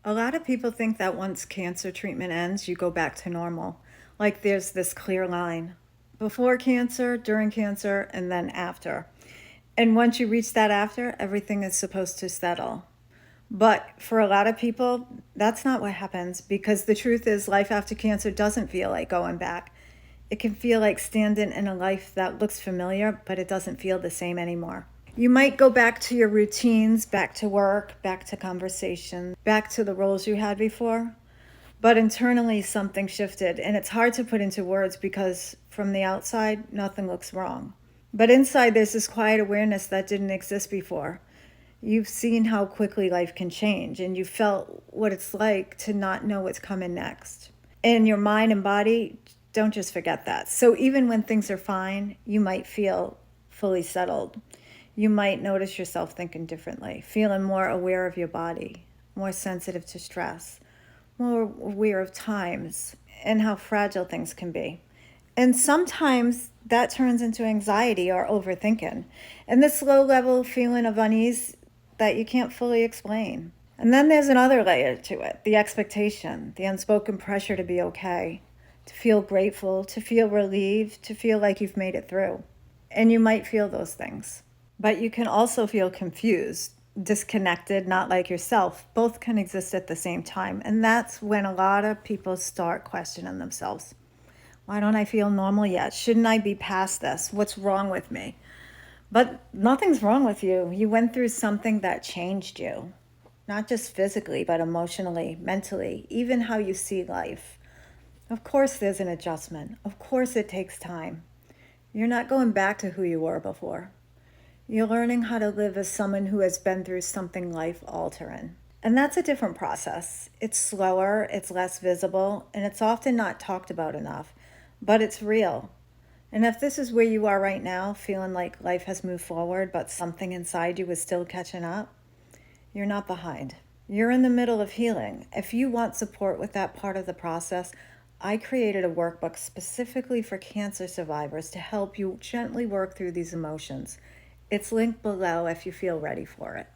A lot of people think that once cancer treatment ends, you go back to normal. Like there's this clear line before cancer, during cancer, and then after. And once you reach that after, everything is supposed to settle. But for a lot of people, that's not what happens because the truth is, life after cancer doesn't feel like going back. It can feel like standing in a life that looks familiar, but it doesn't feel the same anymore. You might go back to your routines, back to work, back to conversation, back to the roles you had before. But internally, something shifted, and it's hard to put into words because from the outside, nothing looks wrong. But inside, there's this quiet awareness that didn't exist before. You've seen how quickly life can change, and you felt what it's like to not know what's coming next. And your mind and body, don't just forget that. So even when things are fine, you might feel fully settled. You might notice yourself thinking differently, feeling more aware of your body, more sensitive to stress, more aware of times and how fragile things can be. And sometimes that turns into anxiety or overthinking, and this low level feeling of unease that you can't fully explain. And then there's another layer to it, the expectation, the unspoken pressure to be okay, to feel grateful, to feel relieved, to feel like you've made it through. And you might feel those things. But you can also feel confused, disconnected, not like yourself. Both can exist at the same time. And that's when a lot of people start questioning themselves. Why don't I feel normal yet? Shouldn't I be past this? What's wrong with me? But nothing's wrong with you. You went through something that changed you, not just physically, but emotionally, mentally, even how you see life. Of course, there's an adjustment. Of course, it takes time. You're not going back to who you were before. You're learning how to live as someone who has been through something life-altering. And that's a different process. It's slower, it's less visible, and it's often not talked about enough, but it's real. And if this is where you are right now, feeling like life has moved forward, but something inside you is still catching up, you're not behind. You're in the middle of healing. If you want support with that part of the process, I created a workbook specifically for cancer survivors to help you gently work through these emotions. It's linked below if you feel ready for it.